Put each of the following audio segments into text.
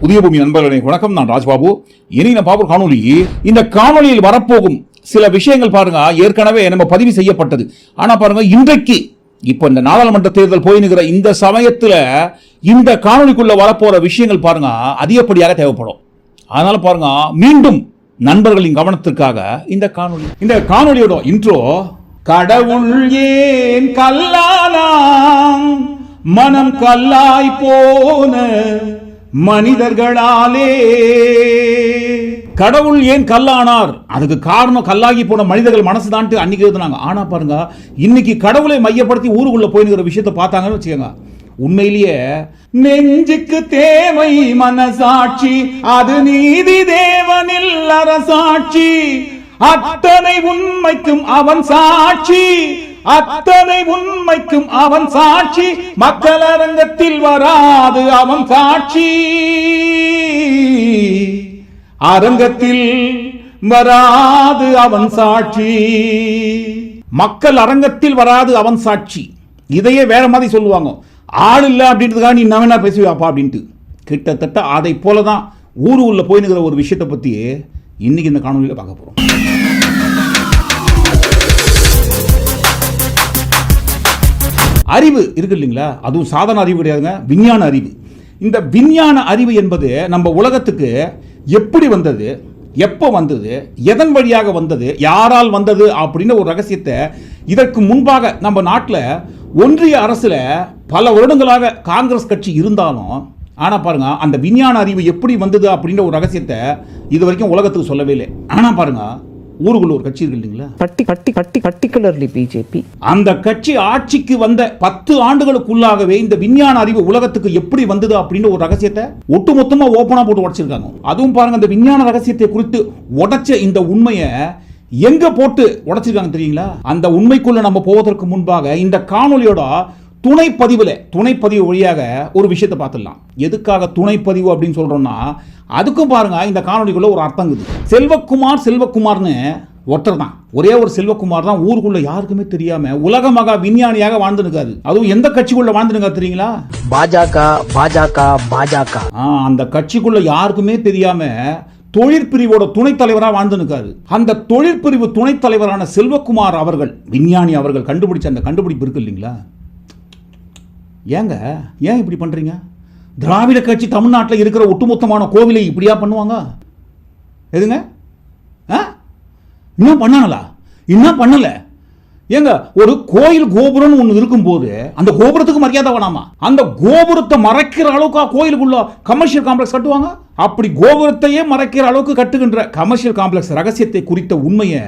புதிய பூமி நண்பர்களே வணக்கம். நான் ராஜ்பாபு. இனி நம்ம பார்ப்போம் காணொலி. இந்த காணொலியில் வரப்போகும் சில விஷயங்கள் பாருங்க ஏற்கனவே நம்ம பதிவு செய்யப்பட்டது. ஆனா பாருங்க இன்றைக்கு இப்ப இந்த நாடாளுமன்ற தேர்தல் போயினுகிற இந்த சமயத்துல இந்த காணொலிக்குள்ள வரப்போற விஷயங்கள் பாருங்க அதிகப்படியாக தேவைப்படும். அதனால பாருங்க மீண்டும் நண்பர்களின் கவனத்திற்காக இந்த காணொலியோட இன்ட்ரோ. கடவுள் ஏன் கல்லானாம், மனம் கல்லாய் போன மனிதர்களாலே. கடவுள் ஏன் கல்லானார், அதுக்கு காரணம் கல்லாகி போன மனிதர்கள் மனசுதான் அன்னைக்கு எழுதுனாங்க. ஆனா பாருங்க இன்னைக்கு கடவுளை மையப்படுத்தி ஊருக்குள்ள போயினுங்கிற விஷயத்தை பார்த்தாங்கன்னு வச்சுக்கோங்க, உண்மையிலேயே நெஞ்சுக்கு தேவை மனசாட்சி, அது நீதி தேவனில் அரசாட்சி, அத்தனை உண்மைக்கும் அவன் சாட்சி, அத்தனை உண்மைக்கும் அவன் சாட்சி, மக்கள் அரங்கத்தில் வராது அவன் சாட்சி, அரங்கத்தில் வராது அவன் சாட்சி, மக்கள் அரங்கத்தில் வராது அவன் சாட்சி. இதையே வேற மாதிரி சொல்லுவாங்க, ஆள் இல்லை அப்படின்றதுக்காக நீ நவனா பேசுவாப்பா அப்படின்ட்டு. கிட்டத்தட்ட அதை போலதான் ஊரு உள்ள போயினுங்கிற ஒரு விஷயத்தை பத்தி இன்னைக்கு இந்த காணொலியில் பார்க்க போறோம். அறிவு இருக்கு இல்லைங்களா, அதுவும் சாதாரண அறிவு கிடையாதுங்க, விஞ்ஞான அறிவு. இந்த விஞ்ஞான அறிவு என்பது நம்ம உலகத்துக்கு எப்படி வந்தது, எப்போ வந்தது, எதன் வழியாக வந்தது, யாரால் வந்தது அப்படின்னு ஒரு ரகசியத்தை இதற்கு முன்பாக நம்ம நாட்டில் ஒன்றிய அரசுல பல வருடங்களாக காங்கிரஸ் கட்சி இருந்தாலும், ஆனா பாருங்க அந்த விஞ்ஞான அறிவு எப்படி வந்தது அப்படின்ற ஒரு ரகசியத்தை இது வரைக்கும் உலகத்துக்கு சொல்லவே இல்லை. ஆனா பாருங்க ஊருக்குள்ள ஒரு கட்சி இருக்கு இல்லைங்களா, பர்டிகுலர்லி பிஜேபி, அந்த கட்சி ஆட்சிக்கு வந்த 10 ஆண்டுகளுக்குள்ளாகவே இந்த விஞ்ஞான அறிவு உலகத்துக்கு எப்படி வந்தது அப்படின்னு ஒரு ரகசியத்தை ஒட்டுமொத்தமா ஓபனா போட்டு உடைச்சிருக்காங்க. அதுவும் பாருங்க இந்த விஞ்ஞான ரகசியத்தை குறித்து உடைச்ச இந்த உண்மையை எங்க போட்டு உடைச்சிருக்காங்க தெரியுங்களா? அந்த உண்மைக்குள்ள நம்ம போவதற்கு முன்பாக இந்த காணொலியோட துணைப்பதிவு வழியாக ஒரு விஷயத்தை பார்த்துடலாம். எதுக்காக துணைப்பதிவு அப்படின்னு சொல்றோம்னா, அதுக்கும் பாருங்க இந்த காணொலிக்குள்ள ஒரு அர்த்தம் இருக்குது. செல்வகுமார்னு ஒருத்தர் தான், ஒரே ஒரு செல்வகுமார் தான் ஊருக்குள்ள யாருக்குமே தெரியாம உலக மகா விஞ்ஞானியாக வாழ்ந்துருக்காரு. அதுவும் எந்த கட்சிக்குள்ள வாழ்ந்துருக்காரு தெரியுங்களா? பாஜக. அந்த கட்சிக்குள்ள யாருக்குமே தெரியாம தொழிற்பிரிவோட துணைத் தலைவராக வாழ்ந்து நிற்காரு. அந்த தொழிற்பிரிவு துணைத் தலைவரான செல்வகுமார் அவர்கள், விஞ்ஞானி அவர்கள் கண்டுபிடிச்ச அந்த கண்டுபிடிப்பு இருக்கு இல்லைங்களா, ஏன் இப்படி பண்றீங்க? திராவிட கட்சி தமிழ்நாட்டில் இருக்கிற ஒட்டுமொத்தமான கோவிலை இப்படியா பண்ணுவாங்க? எதுங்க இன்னும் பண்ணல? இன்னும் பண்ணல ஏங்க? ஒரு கோயில் கோபுரம் ஒன்று இருக்கும்போது அந்த கோபுரத்துக்கு மரியாதை வேணாமா? அந்த கோபுரத்தை மறைக்கிற அளவுக்கு கோயிலுக்குள்ள கமர்ஷியல் காம்ப்ளெக்ஸ் கட்டுவாங்க. அப்படி கோபுரத்தையே மறைக்கிற அளவுக்கு கட்டுகின்ற கமர்ஷியல் காம்ப்ளெக்ஸ் ரகசியத்தை குறித்த உண்மையை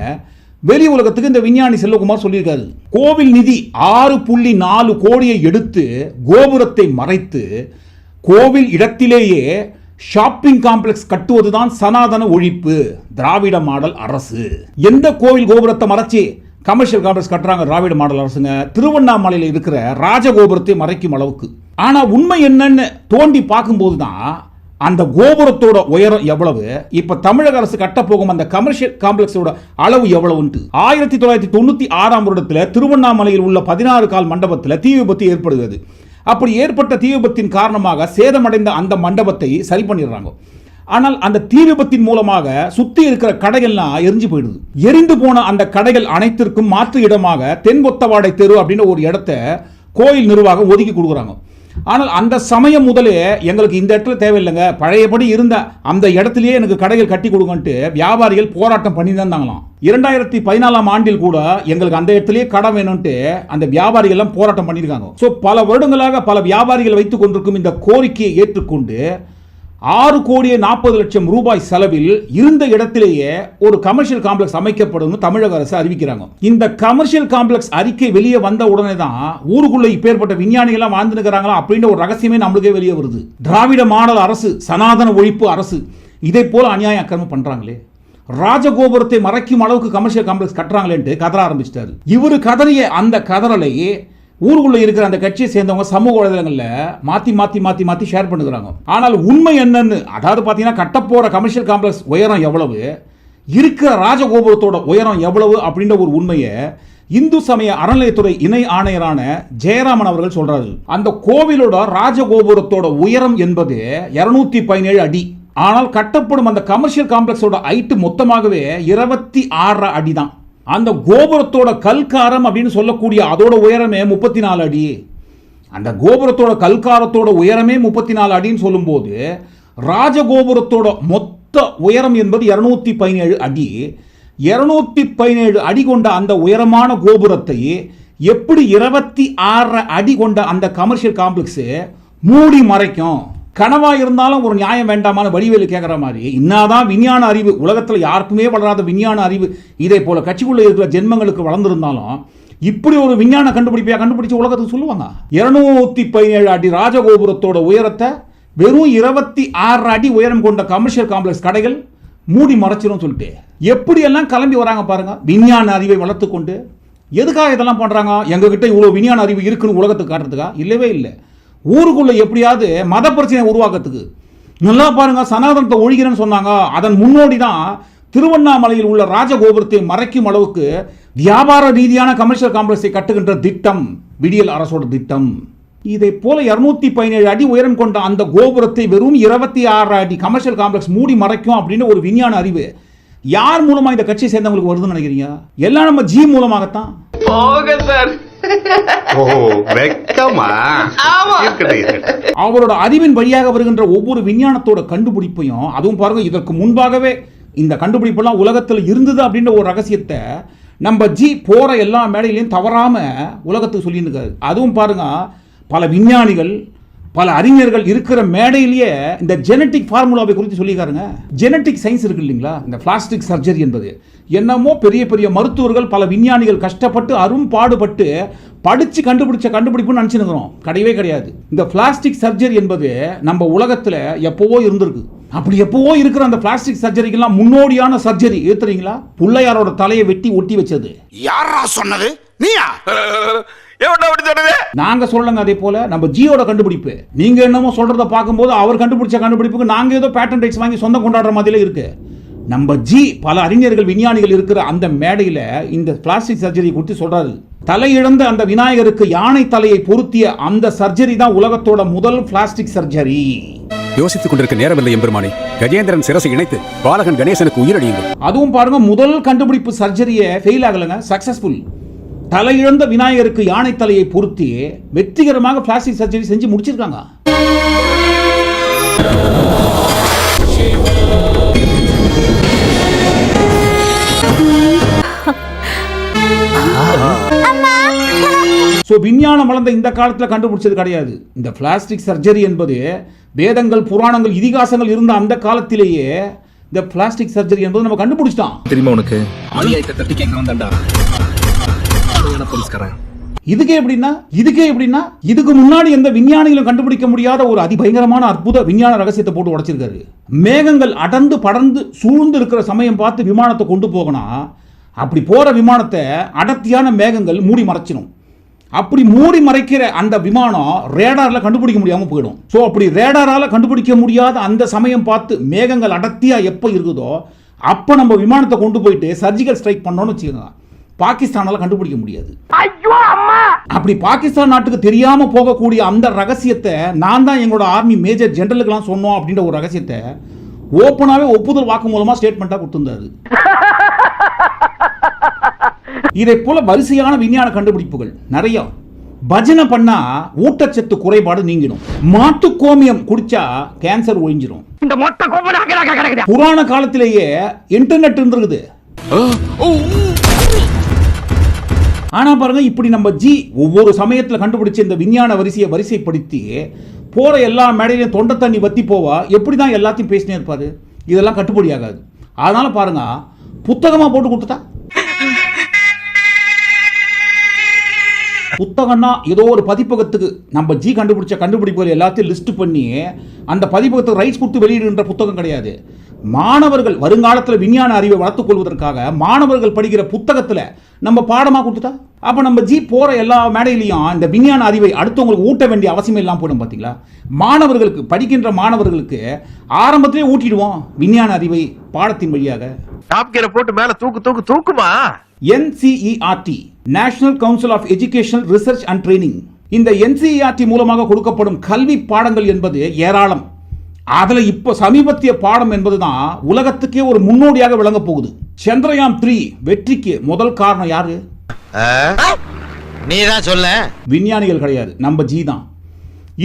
வெளி உலகத்துக்கு இந்த விஞ்ஞானி செல்வகுமார் சொல்லியிருக்காரு. கோவில் நிதி 6.4 கோடியை எடுத்து கோபுரத்தை மறைத்து கோவில் இடத்திலேயே ஷாப்பிங் காம்ப்ளெக்ஸ் கட்டுவதுதான் சனாதன ஒழிப்பு, திராவிட மாடல் அரசு. எந்த கோவில் கோபுரத்தை மறைச்சி கமர்ஷியல் காம்ப்ளெக்ஸ் கட்டுறாங்க திராவிட மாடல் அரசுங்க? திருவண்ணாமலையில் இருக்கிற ராஜகோபுரத்தை மறைக்கும் அளவுக்கு. ஆனா உண்மை என்னன்னு தோண்டி பார்க்கும்போது தான் அந்த கோபுரத்தோட உயரம் எவ்வளவு, இப்ப தமிழக அரசு கட்ட போகும் அந்த கமர்ஷியல் காம்ப்ளெக்ஸோட அளவு எவ்வளவு. 1996ஆம் வருடத்தில் திருவண்ணாமலையில் உள்ள 16 கால் மண்டபத்தில் தீ விபத்து ஏற்படுகிறது. அப்படி ஏற்பட்ட தீ விபத்தின் காரணமாக சேதமடைந்த அந்த மண்டபத்தை சரி பண்ணிடுறாங்க. ஆனால் அந்த தீ விபத்தின் மூலமாக சுத்தி இருக்கிற கடைகள்லாம் எரிஞ்சு போயிடுது. எரிந்து போன அந்த கடைகள் அனைத்திற்கும் மாற்று இடமாக தென்கொத்தவாடை தெரு அப்படின்னு ஒரு இடத்தை கோயில் நிர்வாகம் ஒதுக்கி கொடுக்குறாங்க. ஆனால் அந்த சமயம் முதலே எங்களுக்கு இந்த இடத்துல தேவையில்லைங்க, பழையபடி இருந்த அந்த இடத்திலேயே எனக்கு கடைகள் கட்டி கொடுங்கன்ட்டு வியாபாரிகள் போராட்டம் பண்ணி தான் இருந்தாங்களாம். 2014ஆம் ஆண்டில் கூட எங்களுக்கு அந்த இடத்திலேயே கடை வேணும்ட்டு அந்த வியாபாரிகள் எல்லாம் போராட்டம் பண்ணியிருக்காங்க. ஸோ பல வருடங்களாக பல வியாபாரிகள் வைத்துக் கொண்டிருக்கும் இந்த கோரிக்கையை ஏற்றுக்கொண்டு 6,40,00,000 ரூபாய் செலவில் இருந்த இடத்திலேயே ஒரு கமர்ஷியல் காம்ப்ளெக்ஸ் அமைக்கப்படும் தமிழக அரசு அறிவிக்கிறாங்க. இந்த கமர்ஷியல் காம்ப்ளெக்ஸ் அறிக்கை வெளியே வந்த உடனே தான் ஊருக்குள்ள இப்பேற்பட்ட விஞ்ஞானிகள் வாழ்ந்து நிற்கிறாங்களா அப்படின்ற ஒரு ரகசியமே நம்மளுக்கே வெளியே வருது. திராவிட மாடல் அரசு, சனாதன ஒழிப்பு அரசு இதை போல அநியாயம் அக்கிரமம் பண்றாங்களே, ராஜகோபுரத்தை மறைக்கும் அளவுக்கு கமர்ஷியல் காம்ப்ளெக்ஸ் கட்டுறாங்களேன்ட்டு கதற ஆரம்பிச்சிட்டாரு. இவரு கதறிய அந்த கதறலை ஊருக்குள்ள இருக்கிற அந்த கட்சியை சேர்ந்தவங்க சமூக வலைதளங்களில் மாத்தி ஷேர் பண்ணுறாங்க. ஆனால் உண்மை என்னன்னு, அதாவது பார்த்தீங்கன்னா கட்டப்போற கமர்ஷியல் காம்ப்ளெக்ஸ் உயரம் எவ்வளவு, இருக்கிற ராஜகோபுரத்தோட உயரம் எவ்வளவு அப்படின்ற ஒரு உண்மையை இந்து சமய அறநிலையத்துறை இணை ஆணையரான ஜெயராமன் அவர்கள் சொல்றாரு, அந்த கோவிலோட ராஜகோபுரத்தோட உயரம் என்பது 217 அடி. ஆனால் கட்டப்படும் அந்த கமர்ஷியல் காம்ப்ளெக்ஸோட ஹைட் மொத்தமாகவே 26 அடி தான். அந்த கோபுரத்தோட கல்காரம் அப்படின்னு சொல்லக்கூடிய அதோட உயரமே 34 அடி. அந்த கோபுரத்தோட கல்காரத்தோட உயரமே 34 அடின்னு சொல்லும்போது ராஜகோபுரத்தோட மொத்த உயரம் என்பது 217 அடி. 217 அடி கொண்ட அந்த உயரமான கோபுரத்தை எப்படி 26 அடி கொண்ட அந்த கமர்ஷியல் காம்ப்ளெக்ஸ் மூடி மறைக்கும்? கனவா இருந்தாலும் ஒரு நியாயம் வேண்டாமான வடிவேலு கேட்குற மாதிரி, இன்னாதான் விஞ்ஞான அறிவு, உலகத்தில் யாருக்குமே வளராத விஞ்ஞான அறிவு இதே போல கட்சிக்குள்ள இருக்கிற ஜென்மங்களுக்கு வளர்ந்துருந்தாலும் இப்படி ஒரு விஞ்ஞான கண்டுபிடிச்சு உலகத்துக்கு சொல்லுவாங்க. 217 அடி ராஜகோபுரத்தோட உயரத்தை வெறும் 26 அடி உயரம் கொண்ட கமர்ஷியல் காம்ப்ளெக்ஸ் கடைகள் மூடி மறைச்சிரும் சொல்லிட்டு எப்படி எல்லாம் கிளம்பி வராங்க பாருங்க. விஞ்ஞான அறிவை வளர்த்து கொண்டு எதுக்காக இதெல்லாம் பண்றாங்க? எங்ககிட்ட இவ்வளவு விஞ்ஞான அறிவு இருக்குன்னு உலகத்துக்கு காட்டுறதுக்கா? இல்லவே இல்லை. ஊருக்குள்ள எப்படியாவது மத பிரச்சனை உருவாக்கத்துக்கு. நல்லா பாருங்க, சனாதனத்தை ஒழிக்கிறேன்னு சொன்னாங்க. அதன் முன்னோடி தான் திருவண்ணாமலையில் உள்ள ராஜகோபுரத்தை மறைக்கும் அளவுக்கு வியாபார ரீதியான கமர்ஷியல் காம்ப்ளெக்ஸை கட்டுகின்ற திட்டம் விடியல் அரசோட திட்டம். இதை போல 217 அடி உயரம் கொண்ட அந்த கோபுரத்தை வெறும் 26 அடி கமர்ஷியல் காம்ப்ளெக்ஸ் மூடி மறைக்கும் அப்படின்னு ஒரு விஞ்ஞான அறிவு யார் மூலமா இந்த கட்சியை சேர்ந்தவங்களுக்கு வருதுன்னு நினைக்கிறீங்க? எல்லாம் நம்ம ஜி மூலமாகத்தான். அவரோட அறிவின் வழியாக வருகின்ற ஒவ்வொரு விஞ்ஞானத்தோட கண்டுபிடிப்பையும், அதுவும் பாருங்க இதற்கு முன்பாகவே இந்த கண்டுபிடிப்பெல்லாம் உலகத்தில் இருந்தது அப்படின்ற ஒரு ரகசியத்தை நம்ம ஜி போற எல்லா மேடையிலையும் தவறாம உலகத்துக்கு சொல்லியிருக்காரு. அதுவும் பாருங்க, பல விஞ்ஞானிகள் பல அறிஞர்கள் இருக்கிற மேடையிலேயே இந்த ஜெனட்டிக் ஃபார்முலாவை குறித்து சொல்லியிருக்காருங்க. ஜெனட்டிக் சயின்ஸ் இருக்கு இல்லைங்களா, இந்த பிளாஸ்டிக் சர்ஜரி என்பது என்னமோ பெரிய பெரிய மருத்துவர்கள் பல விஞ்ஞானிகள் கஷ்டப்பட்டு அரும்பாடுபட்டு படிச்சு கண்டுபிடிச்ச கண்டுபிடிப்புன்னு நினைச்சுக்கிறோம். கிடையவே கிடையாது. இந்த பிளாஸ்டிக் சர்ஜரி என்பது நம்ம உலகத்துல எப்பவோ இருந்திருக்கு. அப்படி எப்பவோ இருக்கிற அந்த பிளாஸ்டிக் சர்ஜரிக்கெல்லாம் முன்னோடியான சர்ஜரி ஏத்துறீங்களா? பிள்ளையாரோட தலையை வெட்டி ஒட்டி வச்சது யாரா சொன்னது? நீயா? நாங்க சொல்லங்க. அதே போல நம்ம ஜியோட கண்டுபிடிப்பு நீங்க என்னமோ சொல்றத பார்க்கும்போது அவர் கண்டுபிடிச்ச கண்டுபிடிப்புக்கு நாங்க ஏதோ பேட்டன் ரைட்ஸ் வாங்கி சொந்தம் கொண்டாடுற மாதிரில இருக்கு. நம்ம ஜி பல அறிஞர்கள் விஞ்ஞானிகள் இருக்கிற அந்த மேடையில இந்த பிளாஸ்டிக் சர்ஜரி குறித்து சொல்றாரு. தலையிழந்த அந்த விநாயகருக்கு யானை தலையை பொருத்திய அந்த சர்ஜரி தான் உலகத்தோட முதல் பிளாஸ்டிக் சர்ஜரி. யோசித்துக் கொண்டிருக்க நேரமில்லை எம்பெருமானே. கஜேந்திரன் சிரசை இணைத்து பாலகன் கணேசனுக்கு உயிரடியுங்கள். அதுவும் பாருங்க, முதல் கண்டுபிடிப்பு சர்ஜரியை ஃபெயில் ஆகலங்க, சக்சஸ்ஃபுல். தலையிழந்த விநாயகருக்கு யானை தலையை பொருத்தி வெற்றிகரமாக பிளாஸ்டிக் சர்ஜரி செஞ்சு முடிச்சிருக்காங்க. விஞ்ஞானம் வளர்ந்த இந்த காலத்தில் கண்டுபிடிச்சது கிடையாது. இந்த பிளாஸ்டிக் சர்ஜரி என்பது வேதங்கள், புராணங்கள், இதிகாசங்கள் இருந்த அந்த காலத்திலேயே இந்த பிளாஸ்டிக் சர்ஜரி என்பது நம்ம கண்டுபிடிச்சிட்டோம். தெரியுமா உனக்கு? இதுக்கே எப்படின்னா இதுக்கு முன்னாடி எந்த விஞ்ஞானிகளும் கண்டுபிடிக்க முடியாத ஒரு அதிபயங்கரமான அற்புத விஞ்ஞான ரகசியத்தை போட்டு உடைச்சிருக்காரு. மேகங்கள் அடர்ந்து படர்ந்து சூழ்ந்து இருக்கிற சமயம் பார்த்து விமானத்தை கொண்டு போகணும். அப்படி போற விமானத்தை அடர்த்தியான மேகங்கள் மூடி மறைச்சிடும். அப்படி மூடி மறைக்கிற அந்த விமானம் ரேடார்ல கண்டுபிடிக்க முடியாம போயிடும். ஸோ அப்படி ரேடாரால கண்டுபிடிக்க முடியாத அந்த சமயம் பார்த்து மேகங்கள் அடர்த்தியா எப்போ இருக்குதோ அப்போ நம்ம விமானத்தை கொண்டு போயிட்டு சர்ஜிக்கல் ஸ்ட்ரைக் பண்ணோம்னு வச்சுக்கோங்க, பாகிஸ்தானால கண்டுபிடிக்க முடியாது. அப்படி பாகிஸ்தான் நாட்டுக்கு தெரியாம போகக்கூடிய அந்த ரகசியத்தை நான் தான் எங்களோட ஆர்மி மேஜர் ஜெனரலுக்கெல்லாம் சொன்னோம் அப்படின்ற ஒரு ரகசியத்தை ஓப்பனாவே ஒப்புதல் வாக்கு மூலமா ஸ்டேட்மெண்டா கொடுத்திருந்தாரு. இதை போல வரிசையான விஞ்ஞான கண்டுபிடிப்புகள் நிறைய. பஜனை பண்ணா ஊட்டச்சத்து குறைபாடு நீங்கிடும். மாட்டு கோமியம் குடிச்சா கேன்சர் ஒழிஞ்சிடும். புராண காலத்திலேயே இன்டர்நெட் இருந்திருக்குது. ஆனா பாருங்க, இப்படி நம்ம ஜி ஒவ்வொரு சமயத்தில் கண்டுபிடிச்ச இந்த விஞ்ஞான வரிசைப்படுத்தி போற எல்லா மேடையிலையும் தொண்டை தண்ணி வத்தி போவா எப்படிதான் எல்லாத்தையும் பேசினே இருப்பாரு. இதெல்லாம் கட்டுப்படி ஆகாது. அதனால பாருங்க, புத்தகமா போட்டு கொடுத்துட்டா புத்தகம்னா ஏதோ ஒரு பதிப்பகத்துக்கு நம்ம ஜி கண்டுபிடிச்ச கண்டுபிடிப்புகள் எல்லாத்தையும் லிஸ்ட் பண்ணி அந்த பதிப்பகத்துக்கு ரைட்ஸ் கொடுத்து வெளியிடுகின்ற புத்தகம் கிடையாது. மாணவர்கள் வருங்காலத்தில் விஞ்ஞான அறிவை வளர்த்துக் கொள்வதற்காக மாணவர்கள் படிக்கிற புத்தகத்தில் நம்ம பாடமாக கொடுத்துட்டா அப்போ நம்ம போகிற எல்லா மேடையிலையும் இந்த விஞ்ஞான அறிவை அடுத்தவங்களுக்கு ஊட்ட வேண்டிய அவசியம் எல்லாம் போயிடும். பார்த்தீங்களா, மாணவர்களுக்கு படிக்கின்ற மாணவர்களுக்கு ஆரம்பத்திலே ஊட்டிடுவோம் விஞ்ஞான அறிவை பாடத்தின் வழியாக. போட்டு மேல தூக்குமா. NCERT national council of educational research and training. இந்த NCERT மூலமாக கொடுக்கப்படும் கல்வி பாடங்கள் என்பது ஏராளம். அதுல இப்போ சமீபத்திய பாடம் என்பதுதான் உலகத்துக்கே ஒரு முன்னோடியாக விளங்க போகுது. சந்திரயான் 3 வெற்றிக்கு முதல் காரணம் யாரு? நீதான் சொல்ல. விஞ்ஞானிகள் கிடையாது, நம்ம தான்.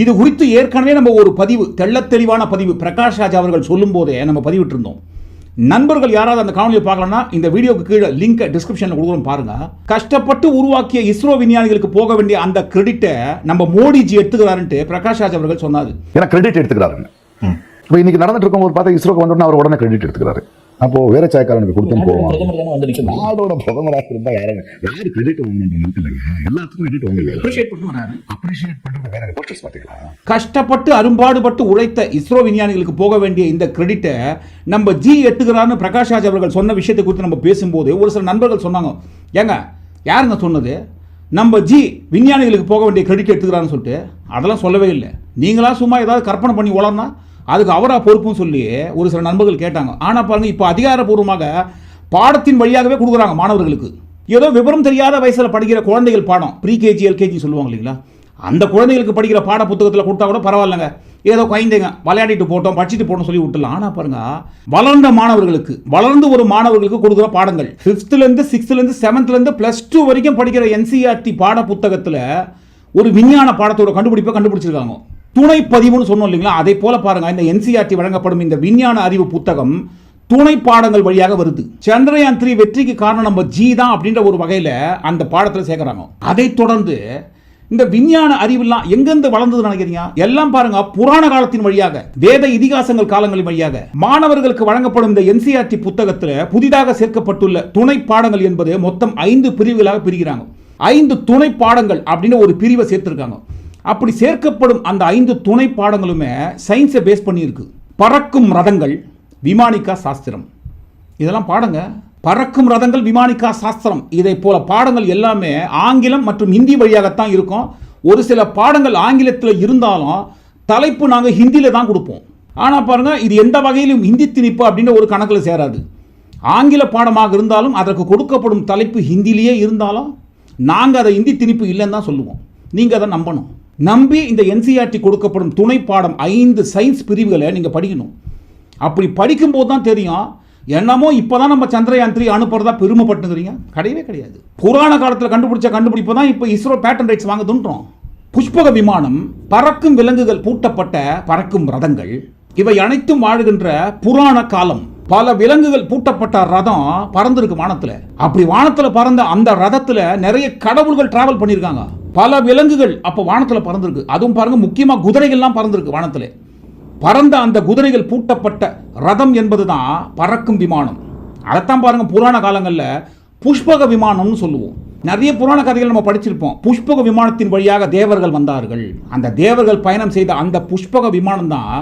இது குறித்து ஏற்கனவே நம்ம ஒரு பதிவு, தெள்ளத் தெளிவான பதிவு பிரகாஷ் ராஜ் அவர்கள் சொல்லும் போதே நம்ம பதிவிட்டு இருந்தோம். நண்பர்கள் யாராவது அந்த காணொலியை பார்க்கலன்னா இந்த வீடியோக்கு கீழே லிங்க் டிஸ்கிரிப்ஷன்ல கொடுக்குறோம் பாருங்க. கஷ்டப்பட்டு உருவாக்கிய இஸ்ரோ விஞ்ஞானிகளுக்கு போக வேண்டிய அந்த கிரெடிட்டை நம்ம மோடிஜி எடுத்துக்கிறாருன்ட்டு பிரகாஷ் ராஜ் அவர்கள் சொன்னாரு. ஏன்னா கிரெடிட் எடுத்துக்கிறாருங்க. இப்போ இன்னைக்கு நடந்துட்டு இருக்கும் போது பார்த்தா இஸ்ரோக்கு வந்தோடனே அவர் உடனே கிரெடிட் எடுத்துக்கிறாரு. அப்போ வேற சாயக்காரனுக்கு கொடுத்து போவோம். நாடோட பிரதமராக இருந்தா யாரு கிரெடிட் வாங்கணும்? எல்லாத்துக்கும் கிரெடிட் வாங்க. அப்ரிஷியேட் பண்றது வேற. போஸ்டர்ஸ் பாத்தீங்களா? கஷ்டப்பட்டு அரும்பாடுபட்டு உழைத்த இஸ்ரோ விஞ்ஞானிகளுக்கு போக வேண்டிய இந்த கிரெடிட்டை நம்ம எடுத்துக்கிறாருன்னு பிரகாஷ் ராஜ் அவர்கள் சொன்ன விஷயத்தை குறித்து நம்ம பேசும்போது ஒரு சில நண்பர்கள் சொன்னாங்க, ஏங்க யாருங்க சொன்னது நம்ம விஞ்ஞானிகளுக்கு போக வேண்டிய கிரெடிட் எடுத்துக்கிறான்னு சொல்லிட்டு? அதெல்லாம் சொல்லவே இல்லை. நீங்களா சும்மா ஏதாவது கற்பனை பண்ணி வளர்னா அதுக்கு அவரா பொறுப்புன்னு சொல்லி ஒரு சில நண்பர்கள் கேட்டாங்க. ஆனால் பாருங்க, இப்போ அதிகாரப்பூர்வமாக பாடத்தின் வழியாகவே கொடுக்குறாங்க மாணவர்களுக்கு. ஏதோ விவரம் தெரியாத வயசில் படிக்கிற குழந்தைகள் பாடம், ப்ரீகேஜி எல்கேஜி சொல்லுவாங்க இல்லைங்களா, அந்த குழந்தைகளுக்கு படிக்கிற பாட புத்தகத்தில் கொடுத்தா கூட பரவாயில்லைங்க, ஏதோ குழந்தைங்க விளையாடிட்டு போட்டோம் படிச்சுட்டு போட்டோம் சொல்லி விட்டுலாம். ஆனால் பாருங்க, வளர்ந்த மாணவர்களுக்கு, வளர்ந்து ஒரு மாணவர்களுக்கு கொடுக்குற பாடங்கள் 5th 6th 7th +2 வரைக்கும் படிக்கிற NCERT பாட புத்தகத்தில் ஒரு விஞ்ஞான பாடத்தோட கண்டுபிடிச்சிருக்காங்க. துணை பதிவுன்னு சொன்னோம் இல்லைங்களா, அதை போல பாருங்க, இந்த NCERT வழங்கப்படும் இந்த விஞ்ஞான அறிவு புத்தகம் துணை பாடங்கள் வழியாக வருது. சந்திரயான் 3 வெற்றிக்கு காரணம் நம்ம தான் அப்படின்ற ஒரு வகையில் அந்த பாடத்தில் சேர்க்கிறாங்க. அதை தொடர்ந்து இந்த விஞ்ஞான அறிவுலாம் எங்கிருந்து வளர்ந்தது நினைக்கிறீங்க? எல்லாம் பாருங்க, புராண காலத்தின் வழியாக, வேத இதிகாசங்கள் காலங்களின் வழியாக மாணவர்களுக்கு வழங்கப்படும் இந்த NCERT புத்தகத்தில் புதிதாக சேர்க்கப்பட்டுள்ள துணை பாடங்கள் என்பது மொத்தம் 5 பிரிவுகளாக பிரிக்கிறாங்க. 5 துணை பாடங்கள் அப்படின்னு ஒரு பிரிவை சேர்த்திருக்காங்க. அப்படி சேர்க்கப்படும் அந்த 5 துணை பாடங்களுமே சயின்ஸை பேஸ் பண்ணியிருக்கு. பறக்கும் ரதங்கள், விமானிக்கா சாஸ்திரம், இதெல்லாம் பாடங்க. பறக்கும் ரதங்கள், விமானிக்கா சாஸ்திரம், இதை போல பாடங்கள் எல்லாமே ஆங்கிலம் மற்றும் ஹிந்தி வழியாகத்தான் இருக்கும். ஒரு சில பாடங்கள் ஆங்கிலத்தில் இருந்தாலும் தலைப்பு நாங்கள் ஹிந்தியில் தான் கொடுப்போம். ஆனால் பாருங்க, இது எந்த வகையிலும் ஹிந்தி திணிப்பு அப்படின்னு ஒரு கணக்கில் சேராது. ஆங்கில பாடமாக இருந்தாலும் அதற்கு கொடுக்கப்படும் தலைப்பு ஹிந்திலேயே இருந்தாலும் நாங்கள் அதை ஹிந்தி திணிப்பு இல்லைன்னு தான் சொல்லுவோம். நீங்கள் அதை நம்பணும். நம்பி இந்த NCERT கொடுக்கப்படும் துணை பாடம் 5 சயின்ஸ் பிரிவுகளை நீங்கள் படிக்கணும். அப்படி படிக்கும்போது தான் தெரியும், என்னமோ இப்போதான் நம்ம சந்திரயான் 3 அனுப்புறதா பெருமைப்பட்டுங்கிறீங்க. கிடையவே கிடையாது. புராண காலத்தில் கண்டுபிடிச்ச கண்டுபிடிப்பு தான் இப்போ இஸ்ரோ பேட்டன் ரைட்ஸ் வாங்க துன்றோம். புஷ்பக விமானம், பறக்கும் விலங்குகள் பூட்டப்பட்ட பறக்கும் ரதங்கள், இவை அனைத்தும் வாழுகின்ற புராண காலம். பல விலங்குகள் பூட்டப்பட்ட ரதம் பறந்துருக்கு வானத்தில். அப்படி வானத்தில் பறந்த அந்த ரதத்தில் நிறைய கடவுள்கள் டிராவல் பண்ணியிருக்காங்க. பல விலங்குகள் அப்போ வானத்தில் பறந்துருக்கு. அதுவும் பாருங்க, முக்கியமாக குதிரைகள்லாம் பறந்துருக்கு வானத்தில். பறந்த அந்த குதிரைகள் பூட்டப்பட்ட ரதம் என்பதுதான் பறக்கும் விமானம். அதைத்தான் பாருங்க, புராண காலங்களில் புஷ்பக விமானம்னு சொல்லுவோம். நிறைய புராண கதைகள் நம்ம படிச்சிருப்போம். புஷ்பக விமானத்தின் வழியாக தேவர்கள் வந்தார்கள். அந்த தேவர்கள் பயணம் செய்த அந்த புஷ்பக விமானம் தான்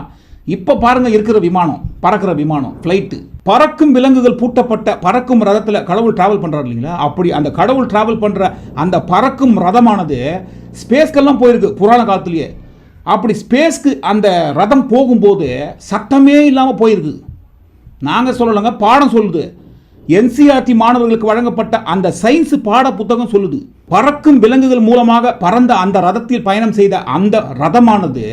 இப்போ பாருங்க இருக்கிற விமானம், பறக்கிற விமானம், ஃப்ளைட்டு. பறக்கும் விலங்குகள் பூட்டப்பட்ட பறக்கும் ரதத்தில் கடவுள் டிராவல் பண்ணுறாரு இல்லைங்களா, அப்படி அந்த கடவுள் டிராவல் பண்ணுற அந்த பறக்கும் ரதமானது ஸ்பேஸ்க்கெல்லாம் போயிருக்கு புராண காலத்திலேயே. அப்படி ஸ்பேஸ்க்கு அந்த ரதம் போகும்போது சத்தமே இல்லாமல் போயிருக்கு. நாங்கள் சொல்லலைங்க, பாடம் சொல்லுது. NCERT மாணவர்களுக்கு வழங்கப்பட்ட அந்த சயின்ஸ் பாட புத்தகம் சொல்லுது, பறக்கும் விலங்குகள் மூலமாக பறந்த அந்த ரதத்தில் பயணம் செய்த அந்த ரதமானது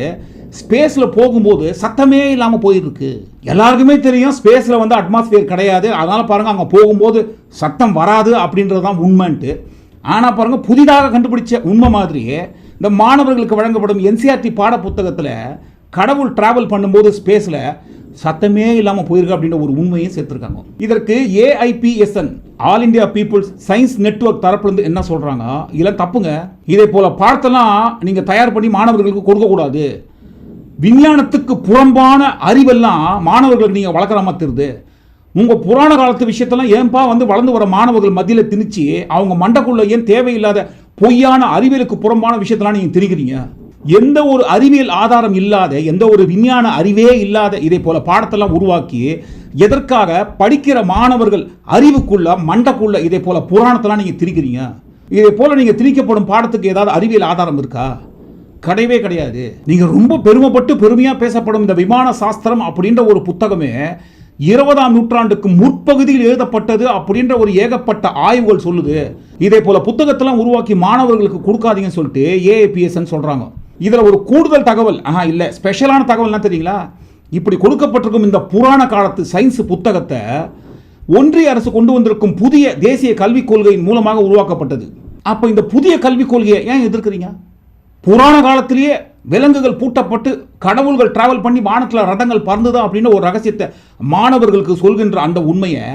ஸ்பேஸில் போகும்போது சத்தமே இல்லாமல் போயிருக்கு. எல்லாருக்குமே தெரியும் ஸ்பேஸில் வந்து அட்மாஸ்பியர் கிடையாது, அதனால் பாருங்கள் அங்கே போகும்போது சத்தம் வராது அப்படின்றது தான் உண்மைன்ட்டு. ஆனால் பாருங்கள், புதிதாக கண்டுபிடிச்ச உண்மை மாதிரியே இந்த மாணவர்களுக்கு வழங்கப்படும் NCERT பாட புத்தகத்தில் கடவுள் டிராவல் பண்ணும்போது ஸ்பேஸில் சத்தமே இல்லாமல் போயிருக்கு அப்படின்ற ஒரு உண்மையும் சேர்த்துருக்காங்க. இதற்கு AIPSN all India people's science network தரப்புலேருந்து என்ன சொல்கிறாங்க, இதெல்லாம் தப்புங்க. இதே போல் பாடத்தெல்லாம் நீங்கள் தயார் பண்ணி மாணவர்களுக்கு கொடுக்கக்கூடாது. விஞ்ஞானத்துக்கு புறம்பான அறிவெல்லாம் மாணவர்களுக்கு நீங்கள் வளர்க்குற மாதிரி தெரியுது. உங்கள் புராண காலத்து விஷயத்தெல்லாம் ஏன்பா வந்து வளர்ந்து வர மாணவர்கள் மத்தியில் திணிச்சு அவங்க மண்டக்குள்ள ஏன் தேவையில்லாத பொய்யான அறிவியலுக்கு புறம்பான விஷயத்தெல்லாம் நீங்கள் திணிக்கிறீங்க? எந்த ஒரு அறிவியல் ஆதாரம் இல்லாத, எந்த ஒரு விஞ்ஞான அறிவே இல்லாத இதை போல பாடத்தெல்லாம் உருவாக்கி எதற்காக படிக்கிற மாணவர்கள் அறிவுக்குள்ள மண்டக்குள்ள இதை போல புராணத்தெல்லாம் நீங்க திரிக்கிறீங்க? இதை போல நீங்க திரிக்கப்படும் பாடத்துக்கு ஏதாவது அறிவியல் ஆதாரம் இருக்கா? கிடையவே கிடையாது. நீங்க ரொம்ப பெருமைப்பட்டு பெருமையா பேசப்படும் இந்த விமான சாஸ்திரம் அப்படின்ற ஒரு புத்தகமே 20ஆம் நூற்றாண்டுக்கு முற்பகுதியில் எழுதப்பட்டது அப்படின்ற ஒரு ஏகப்பட்ட ஆய்வுகள் சொல்லுது. இதே போல புத்தகத்தெல்லாம் உருவாக்கி மாணவர்களுக்கு கொடுக்காதீங்கன்னு சொல்லிட்டு ஏஏபிஎஸ் சொல்றாங்க. இதுல ஒரு கூடுதல் தகவல் இல்ல, ஸ்பெஷலான தகவல் என்ன தெரியுங்களா? இப்படி கொடுக்கப்பட்டிருக்கும் இந்த புராண காலத்து சயின்ஸ் புத்தகத்தை ஒன்றிய அரசு கொண்டு வந்திருக்கும் புதிய தேசிய கல்விக் கொள்கையின் மூலமாக உருவாக்கப்பட்டது. அப்ப இந்த புதிய கல்விக் கொள்கையை ஏன் எதிர்க்கிறீங்க? புராண காலத்திலேயே விலங்குகள் பூட்டப்பட்டு கடவுள்கள் டிராவல் பண்ணி வானத்தில் ரதங்கள் பறந்துதான் அப்படின்னு ஒரு ரகசியத்தை மாணவர்களுக்கு சொல்கின்ற அந்த உண்மையை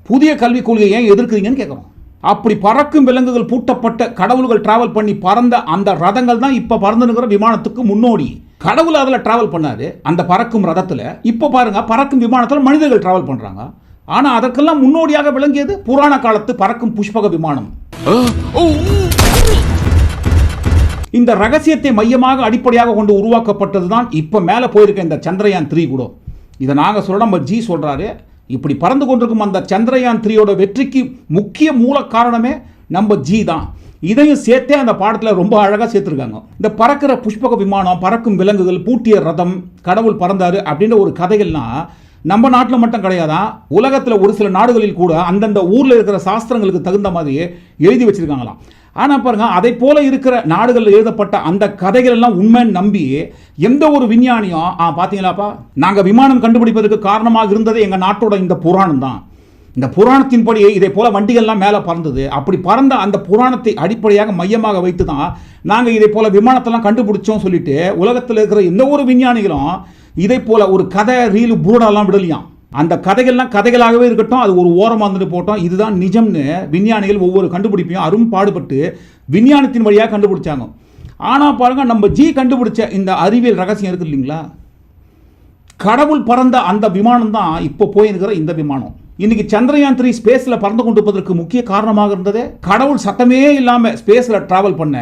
புதிய கல்விக் கொள்கையை ஏன் எதிர்க்கிறீங்கன்னு கேட்குறோம். அப்படி பறக்கும் விலங்குகள் பூட்டப்பட்ட கடவுள்கள் டிராவல் பண்ணி பறந்த அந்த ரதங்கள் தான் இப்ப பறந்துங்கிற விமானத்துக்கு முன்னோடி. கடவுள் அதில் டிராவல் பண்ணாரு அந்த பறக்கும் ரதத்தில். இப்ப பாருங்க, பறக்கும் விமானத்தில் மனிதர்கள் டிராவல் பண்றாங்க. ஆனா அதற்கெல்லாம் முன்னோடியாக விளங்கியது புராண காலத்து பறக்கும் புஷ்பக விமானம். இந்த ரகசியத்தை மையமாக அடிப்படையாக கொண்டு உருவாக்கப்பட்டதுதான் இப்ப மேல போயிருக்க இந்த சந்திரயான் 3 கூட. இதை நாங்க சொல்ல, நம்ம ஜி சொல்றாரு. இப்படி பறந்து கொண்டிருக்கும் அந்த சந்திரயான் 3யோட வெற்றிக்கு முக்கிய மூல காரணமே நம்ம ஜி தான். இதையும் சேர்த்தே அந்த பாடத்தில் ரொம்ப அழகாக சேர்த்துருக்காங்க. இந்த பறக்கிற புஷ்பக விமானம், பறக்கும் விலங்குகள், பூட்டிய ரதம், கடவுள் பறந்தாரு அப்படின்ற ஒரு கதைகள்லாம் நம்ம நாட்டில் மட்டும் கிடையாதான், உலகத்தில் ஒரு சில நாடுகளில் கூட அந்தந்த ஊரில் இருக்கிற சாஸ்திரங்களுக்கு தகுந்த மாதிரி எழுதி வச்சிருக்காங்களாம். ஆனால் பாருங்க, அதை போல இருக்கிற நாடுகளில் எழுதப்பட்ட அந்த கதைகள் எல்லாம் உண்மைன்னு நம்பி எந்த ஒரு விஞ்ஞானியும் பார்த்தீங்களாப்பா, நாங்கள் விமானம் கண்டுபிடிப்பதற்கு காரணமாக இருந்தது எங்கள் நாட்டோட இந்த புராணம் தான். இந்த புராணத்தின்படி இதை போல வண்டிகள்லாம் மேலே பறந்தது. அப்படி பறந்த அந்த புராணத்தை அடிப்படையாக மையமாக வைத்து தான் நாங்கள் இதை போல விமானத்தெல்லாம் கண்டுபிடிச்சோம் சொல்லிட்டு உலகத்தில் இருக்கிற எந்த ஒரு விஞ்ஞானிகளும் இதை போல ஒரு கதை ரீலு புரோடெல்லாம் விடலையாம். அந்த கதைகள்லாம் கதைகளாகவே இருக்கட்டும், அது ஒரு ஓரமாக வந்துட்டு போட்டோம், இதுதான் நிஜம்னு விஞ்ஞானிகள் ஒவ்வொரு கண்டுபிடிப்பையும் அரும் பாடுபட்டு விஞ்ஞானத்தின் வழியாக கண்டுபிடிச்சாங்க. ஆனால் பாருங்க, நம்ம ஜி கண்டுபிடிச்ச இந்த அறிவியல் ரகசியம் இருக்கு இல்லைங்களா, கடவுள் பறந்த அந்த விமானம் தான் இப்போ போயிருக்கிற இந்த விமானம். இன்னைக்கு சந்திரயான் 3 ஸ்பேஸ்ல பறந்து கொண்டிருப்பதற்கு முக்கிய காரணமாக இருந்தது கடவுள் சத்தமே இல்லாம ஸ்பேஸ்ல டிராவல் பண்ண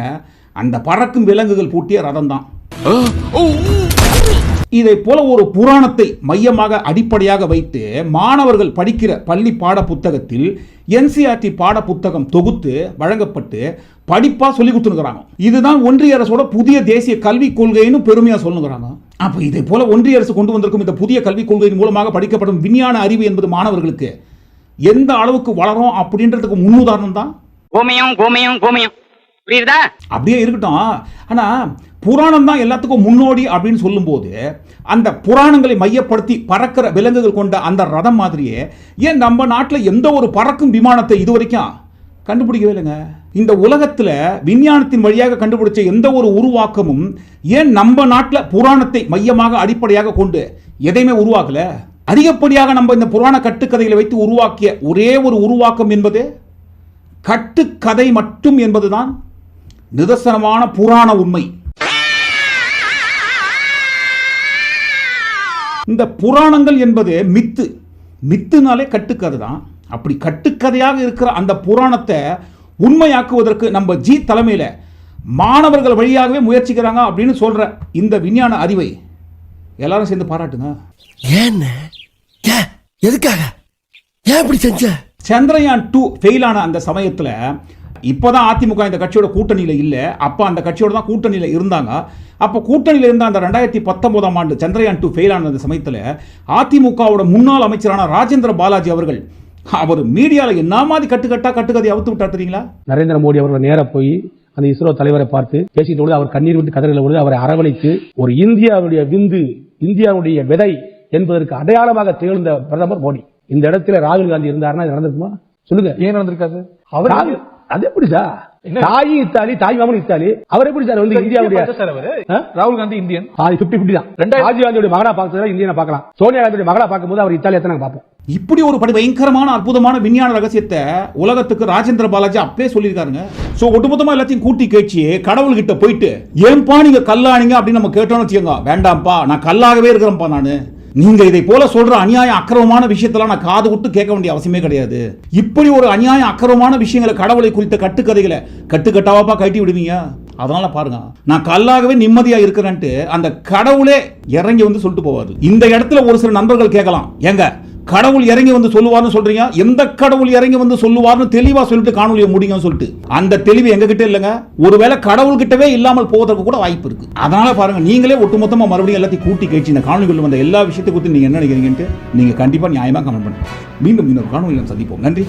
அந்த பறக்கும் விலங்குகள் பூட்டிய ரதம் தான். இதை போல ஒரு புராணத்தை மையமாக அடிப்படையாக வைத்து மாணவர்கள் படிக்கிற பள்ளி பாட புத்தகத்தில் என்சிஆர்டி பாட புத்தகம் தொகுத்து வழங்கப்பட்டு படிப்பா சொல்லி கொடுத்துருக்காங்க. இதுதான் ஒன்றிய அரசோட புதிய தேசிய கல்விக் கொள்கைன்னு பெருமையா சொல்லுங்கிறாங்க. அப்ப இதை போல ஒன்றிய அரசு கொண்டு வந்திருக்கும் இந்த புதிய கல்விக் கொள்கையின் மூலமாக படிக்கப்படும் விஞ்ஞான அறிவு என்பது மாணவர்களுக்கு எந்த அளவுக்கு வளரும் அப்படின்றதுக்கு முன்னுதாரணம் தான் கோமயம் புரியுதா? அப்படியே இருக்கட்டும். ஆனா புராணம் தான் எல்லாத்துக்கும் முன்னோடி அப்படின்னு சொல்லும் போது அந்த புராணங்களை மையப்படுத்தி பறக்கிற விலங்குகள் கொண்ட அந்த ரதம் மாதிரியே ஏன் நம்ம நாட்டில் எந்த ஒரு பறக்கும் விமானத்தை இதுவரைக்கும் கண்டுபிடிக்கவே இல்லைங்க. இந்த உலகத்தில் விஞ்ஞானத்தின் வழியாக கண்டுபிடிச்ச எந்த ஒரு உருவாக்கமும் ஏன் நம்ம நாட்டில் புராணத்தை மையமாக அடிப்படையாக கொண்டு எதையுமே உருவாக்கல? அதிகப்படியாக நம்ம இந்த புராண கட்டுக்கதைகளை வைத்து உருவாக்கிய ஒரே ஒரு உருவாக்கம் என்பது கட்டுக்கதை மட்டும் என்பதுதான் நிதர்சனமான புராண உண்மை. இந்த புராணங்கள் என்பது மித்துனாலே கட்டுக்கதை தான். அப்படி கட்டுக்கதையாக இருக்கிற அந்த புராணத்தை உண்மையாக்குவதற்கு நம்ம ஜி தலைமையில் மாணவர்கள் வழியாகவே முயற்சிக்கிறாங்க அப்படின்னு சொல்ற இந்த விஞ்ஞான அறிவை எல்லாரும் சேர்ந்து பாராட்டுங்க. எதுக்காக ஏன் இப்படி செஞ்ச? சந்திரயான் 2 ஃபெயிலான அந்த சமயத்தில் இப்போதான் அதிமுக இந்த கட்சியோட கூட்டணியில் இல்லை, அப்போ அந்த கட்சியோட தான் கூட்டணியில் இருந்தாங்க. அப்போ கூட்டணியில் இருந்த அந்த 2019ஆம் ஆண்டு சந்திரயான் 2 ஃபெயிலான அந்த சமயத்தில் அதிமுகவோட முன்னாள் அமைச்சரான ராஜேந்திர பாலாஜி அவர்கள் அவர் மீடியாவில் என்ன மாதிரி கட்டுக்கதையை அவுத்து விட்டா தெரியுங்களா? நரேந்திர மோடி அவர்கள் நேர போய் அந்த இஸ்ரோ தலைவரை பார்த்து பேசிட்டு பொழுது அவர் கண்ணீர் விட்டு கதறின பொழுது அவரை அரவணைத்து ஒரு இந்தியாவுடைய விந்து, இந்தியாவுடைய விதை என்பதற்கு அடையாளமாக திகழ்ந்த பிரதமர் மோடி. இந்த இடத்துல ராகுல் காந்தி இருந்தாருன்னா இது நடந்திருக்குமா? சொல்லுங்க, ஏன் நடந்திருக்காது? அவர் அது எப்படி சார்? தாய் இத்தாலி, தாய் மாமன் இத்தாலி, அவர் எப்படி சார் வந்து இந்தியாவுடைய? ராகுல் காந்தி இந்தியன் 50-50 தான். ராஜீவ் காந்தியோட மகளா பார்க்கறதுல இந்தியனை பார்க்கலாம், சோனியா காந்தியோட மகளா பார்க்கும்போது அவர் இத்தாலியத்தை நாங்க பார்ப்போம். இப்படி ஒரு பயங்கரமான அற்புதமான விஞ்ஞான ரகசியத்தை உலகத்துக்கு ராஜேந்திர பாலாஜி அப்படியே சொல்லியிருக்காருங்க. சோ ஒட்டுமொத்தமா எல்லாத்தையும் கூட்டி கேட்சி கடவுள் கிட்ட போயிட்டு ஏன்பா நீங்க கல்லானீங்க அப்படின்னு நம்ம கேட்டோம்னு வச்சுக்கோங்க, வேண்டாம்ப்பா நான் கல்லாகவே இருக்கிறேன்ப்பா, நீங்க இதை போல சொல்ற அநியாய அக்கிரமமான விஷயத்தெல்லாம் நான் காது விட்டு கேட்க வேண்டிய அவசியமே கிடையாது. இப்படி ஒரு அநியாய அக்கிரமமான விஷயங்களை கடவுளை குறித்த கட்டுக்கதைகளை கட்டுக்கட்டாவாப்பா கட்டி விடுவீங்க? அதனால பாருங்க, நான் கல்லாகவே நிம்மதியா இருக்கிறேன்ட்டு அந்த கடவுளே இறங்கி வந்து சொல்லிட்டு போவாது. இந்த இடத்துல ஒரு சில நண்பர்கள் கேட்கலாம், ஏங்க கடவுள் இறங்கி வந்து சொல்லுவார்னு சொல்றீங்க, எந்த கடவுள் இறங்கி வந்து சொல்லுவார்னு தெளிவா சொல்லிட்டு காணொலியை முடியுங்கன்னு சொல்லிட்டு. அந்த தெளிவு எங்க கிட்ட இல்லைங்க. ஒருவேளை கடவுள் கிட்டவே இல்லாமல் போவதற்கு கூட வாய்ப்பு இருக்கு. அதனால பாருங்க, நீங்களே ஒட்டுமொத்தமா மறுபடியும் எல்லாத்தையும் கூட்டி கேட்டு இந்த காணொலிகள் வந்த எல்லா விஷயத்தை குறித்து நீங்க என்ன நினைக்கிறீங்கன்னு நீங்க கண்டிப்பா நியாயமா கமெண்ட் பண்ணுங்க. மீண்டும் இன்னொரு காணொலியில் சந்திப்போம். நன்றி.